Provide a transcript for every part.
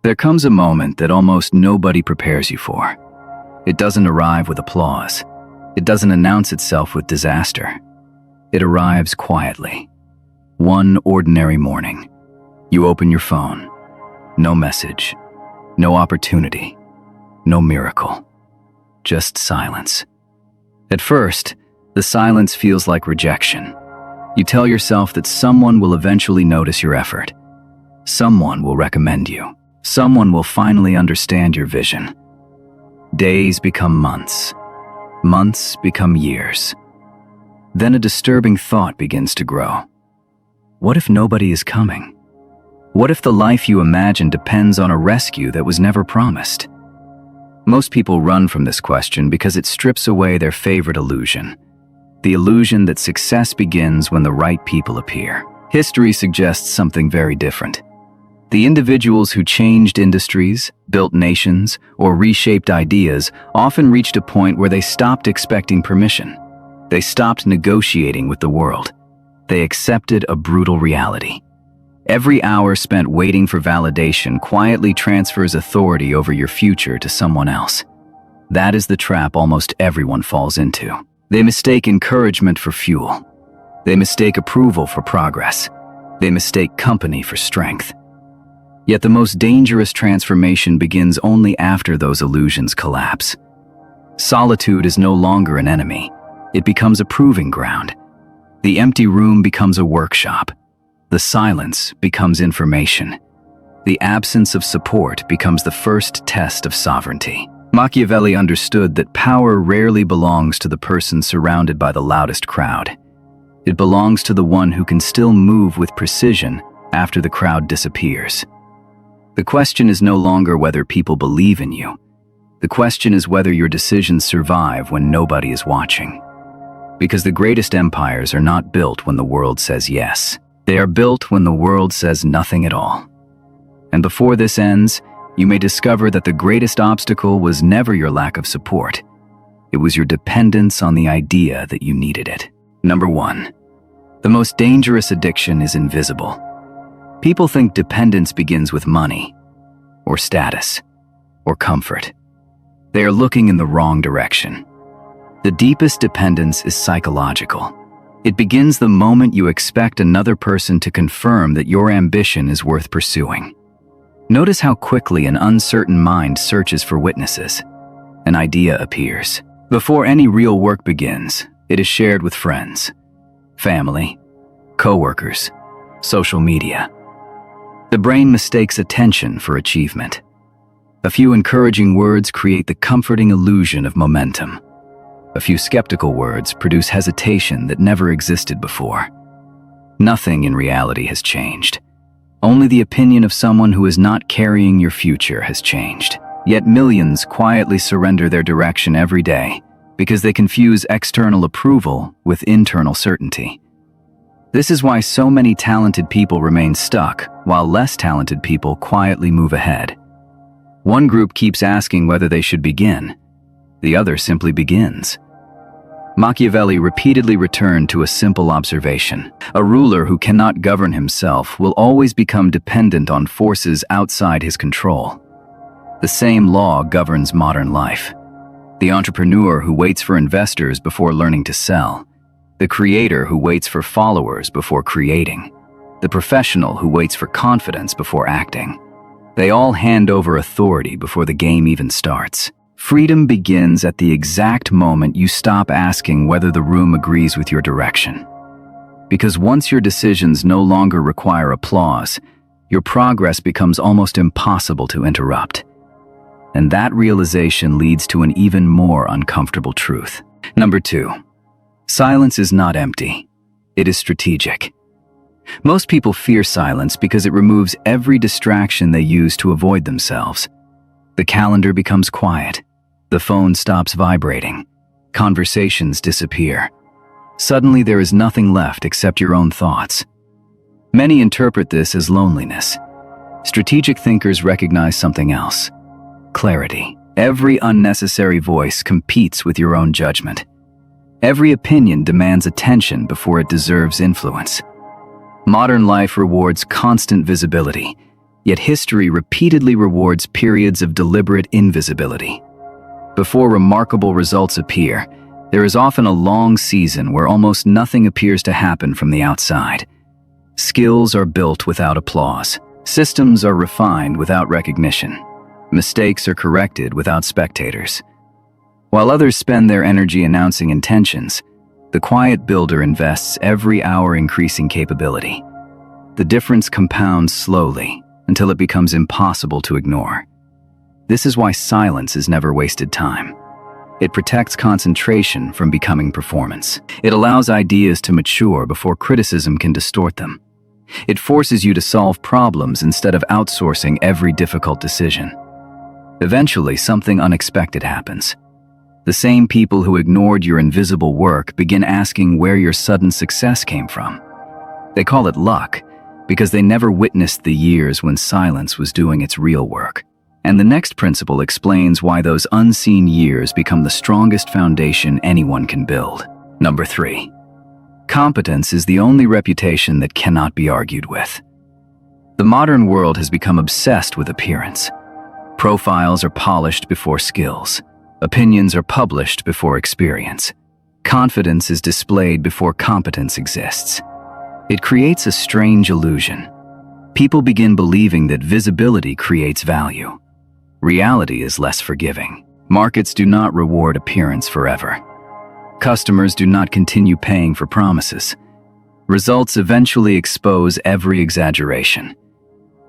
There comes a moment that almost nobody prepares you for. It doesn't arrive with applause. It doesn't announce itself with disaster. It arrives quietly. One ordinary morning, you open your phone. No message, no opportunity, no miracle, just silence. At first, the silence feels like rejection. You tell yourself that someone will eventually notice your effort. Someone will recommend you. Someone will finally understand your vision. Days become months. Months become years. Then a disturbing thought begins to grow. What if nobody is coming? What if the life you imagine depends on a rescue that was never promised? Most people run from this question because it strips away their favorite illusion. The illusion that success begins when the right people appear. History suggests something very different. The individuals who changed industries, built nations, or reshaped ideas often reached a point where they stopped expecting permission. They stopped negotiating with the world. They accepted a brutal reality. Every hour spent waiting for validation quietly transfers authority over your future to someone else. That is the trap almost everyone falls into. They mistake encouragement for fuel. They mistake approval for progress. They mistake company for strength. Yet the most dangerous transformation begins only after those illusions collapse. Solitude is no longer an enemy. It becomes a proving ground. The empty room becomes a workshop. The silence becomes information. The absence of support becomes the first test of sovereignty. Machiavelli understood that power rarely belongs to the person surrounded by the loudest crowd. It belongs to the one who can still move with precision after the crowd disappears. The question is no longer whether people believe in you. The question is whether your decisions survive when nobody is watching. Because the greatest empires are not built when the world says yes. They are built when the world says nothing at all. And before this ends, you may discover that the greatest obstacle was never your lack of support. It was your dependence on the idea that you needed it. Number 1. The most dangerous addiction is invisible. People think dependence begins with money, or status, or comfort. They are looking in the wrong direction. The deepest dependence is psychological. It begins the moment you expect another person to confirm that your ambition is worth pursuing. Notice how quickly an uncertain mind searches for witnesses. An idea appears. Before any real work begins, it is shared with friends, family, coworkers, social media. The brain mistakes attention for achievement. A few encouraging words create the comforting illusion of momentum. A few skeptical words produce hesitation that never existed before. Nothing in reality has changed. Only the opinion of someone who is not carrying your future has changed. Yet millions quietly surrender their direction every day because they confuse external approval with internal certainty. This is why so many talented people remain stuck, while less talented people quietly move ahead. One group keeps asking whether they should begin. The other simply begins. Machiavelli repeatedly returned to a simple observation. A ruler who cannot govern himself will always become dependent on forces outside his control. The same law governs modern life. The entrepreneur who waits for investors before learning to sell. The creator who waits for followers before creating. The professional who waits for confidence before acting. They all hand over authority before the game even starts. Freedom begins at the exact moment you stop asking whether the room agrees with your direction. Because once your decisions no longer require applause, your progress becomes almost impossible to interrupt. And that realization leads to an even more uncomfortable truth. Number 2. Silence is not empty. It is strategic. Most people fear silence because it removes every distraction they use to avoid themselves. The calendar becomes quiet. The phone stops vibrating. Conversations disappear. Suddenly there is nothing left except your own thoughts. Many interpret this as loneliness. Strategic thinkers recognize something else: clarity. Every unnecessary voice competes with your own judgment. Every opinion demands attention before it deserves influence. Modern life rewards constant visibility, Yet history repeatedly rewards periods of deliberate invisibility. Before remarkable results appear, there is often a long season where almost nothing appears to happen from the outside. Skills are built without applause. Systems are refined without recognition. Mistakes are corrected without spectators. While others spend their energy announcing intentions, the quiet builder invests every hour increasing capability. The difference compounds slowly until it becomes impossible to ignore. This is why silence is never wasted time. It protects concentration from becoming performance. It allows ideas to mature before criticism can distort them. It forces you to solve problems instead of outsourcing every difficult decision. Eventually, something unexpected happens. The same people who ignored your invisible work begin asking where your sudden success came from. They call it luck because they never witnessed the years when silence was doing its real work. And the next principle explains why those unseen years become the strongest foundation anyone can build. Number 3. Competence is the only reputation that cannot be argued with. The modern world has become obsessed with appearance. Profiles are polished before skills. Opinions are published before experience. Confidence is displayed before competence exists. It creates a strange illusion. People begin believing that visibility creates value. Reality is less forgiving. Markets do not reward appearance forever. Customers do not continue paying for promises. Results eventually expose every exaggeration.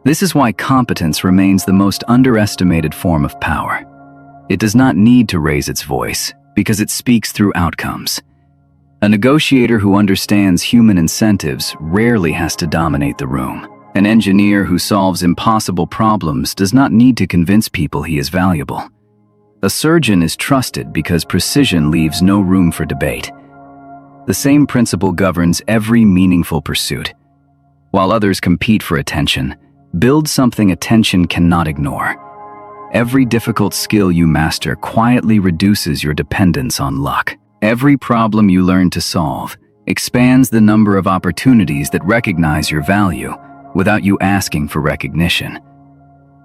This is why competence remains the most underestimated form of power. It does not need to raise its voice because it speaks through outcomes. A negotiator who understands human incentives rarely has to dominate the room. An engineer who solves impossible problems does not need to convince people he is valuable. A surgeon is trusted because precision leaves no room for debate. The same principle governs every meaningful pursuit. While others compete for attention, build something attention cannot ignore. Every difficult skill you master quietly reduces your dependence on luck. Every problem you learn to solve expands the number of opportunities that recognize your value without you asking for recognition.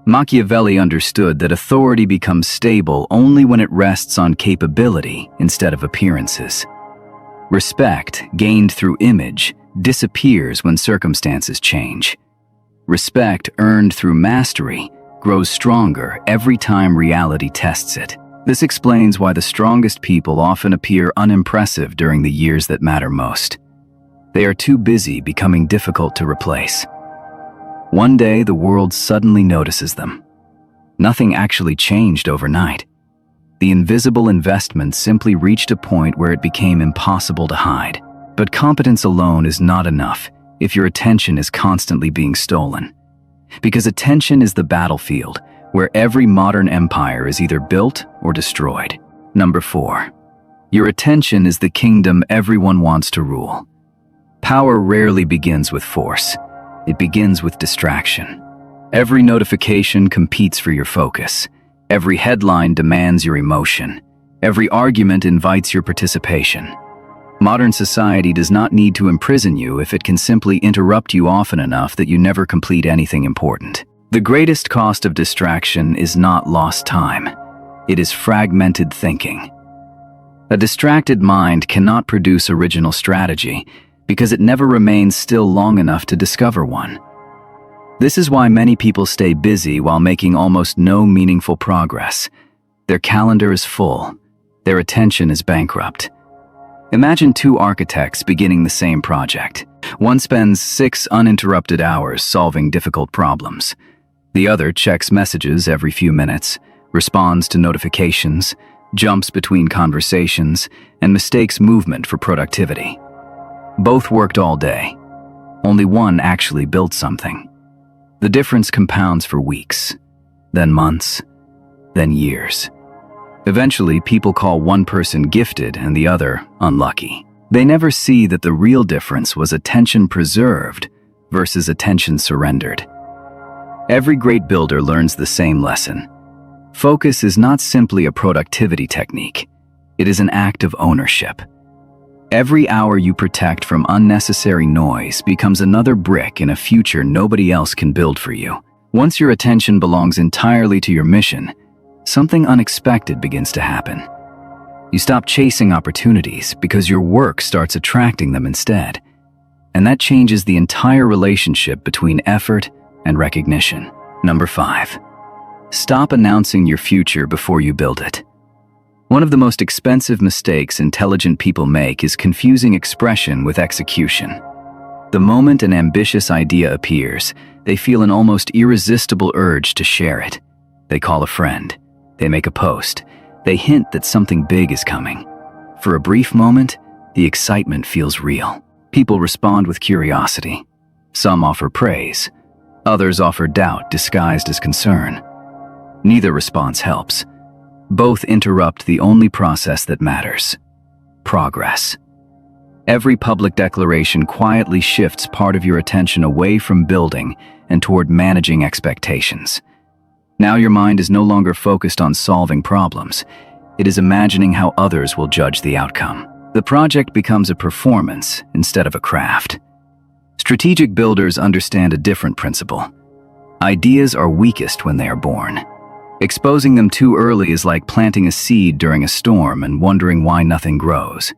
Machiavelli understood that authority becomes stable only when it rests on capability instead of appearances. Respect, gained through image, disappears when circumstances change. Respect earned through mastery grows stronger every time reality tests it. This explains why the strongest people often appear unimpressive during the years that matter most. They are too busy becoming difficult to replace. One day, the world suddenly notices them. Nothing actually changed overnight. The invisible investment simply reached a point where it became impossible to hide. But competence alone is not enough if your attention is constantly being stolen. Because attention is the battlefield where every modern empire is either built or destroyed. Number 4. Your attention is the kingdom everyone wants to rule. Power rarely begins with force. It begins with distraction. Every notification competes for your focus. Every headline demands your emotion. Every argument invites your participation. Modern society does not need to imprison you if it can simply interrupt you often enough that you never complete anything important. The greatest cost of distraction is not lost time. It is fragmented thinking. A distracted mind cannot produce original strategy because it never remains still long enough to discover one. This is why many people stay busy while making almost no meaningful progress. Their calendar is full. Their attention is bankrupt. Imagine 2 architects beginning the same project. One spends 6 uninterrupted hours solving difficult problems. The other checks messages every few minutes, responds to notifications, jumps between conversations, and mistakes movement for productivity. Both worked all day. Only one actually built something. The difference compounds for weeks, then months, then years. Eventually, people call one person gifted and the other unlucky. They never see that the real difference was attention preserved versus attention surrendered. Every great builder learns the same lesson. Focus is not simply a productivity technique. It is an act of ownership. Every hour you protect from unnecessary noise becomes another brick in a future nobody else can build for you. Once your attention belongs entirely to your mission, something unexpected begins to happen. You stop chasing opportunities because your work starts attracting them instead. And that changes the entire relationship between effort and recognition. Number 5. Stop announcing your future before you build it. One of the most expensive mistakes intelligent people make is confusing expression with execution. The moment an ambitious idea appears, they feel an almost irresistible urge to share it. They call a friend. They make a post. They hint that something big is coming. For a brief moment, the excitement feels real. People respond with curiosity. Some offer praise. Others offer doubt disguised as concern. Neither response helps. Both interrupt the only process that matters: progress. Every public declaration quietly shifts part of your attention away from building and toward managing expectations. Now your mind is no longer focused on solving problems. It is imagining how others will judge the outcome. The project becomes a performance instead of a craft. Strategic builders understand a different principle. Ideas are weakest when they are born. Exposing them too early is like planting a seed during a storm and wondering why nothing grows.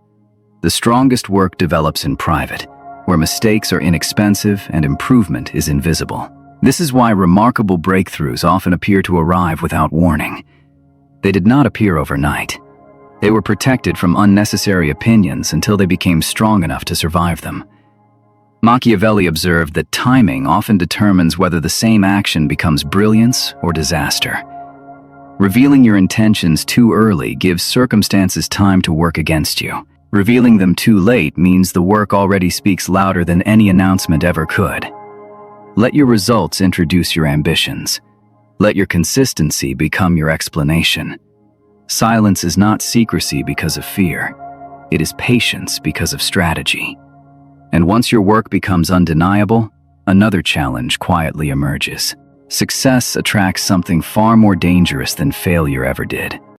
The strongest work develops in private, where mistakes are inexpensive and improvement is invisible. This is why remarkable breakthroughs often appear to arrive without warning. They did not appear overnight. They were protected from unnecessary opinions until they became strong enough to survive them. Machiavelli observed that timing often determines whether the same action becomes brilliance or disaster. Revealing your intentions too early gives circumstances time to work against you. Revealing them too late means the work already speaks louder than any announcement ever could. Let your results introduce your ambitions. Let your consistency become your explanation. Silence is not secrecy because of fear. It is patience because of strategy. And once your work becomes undeniable, another challenge quietly emerges. Success attracts something far more dangerous than failure ever did.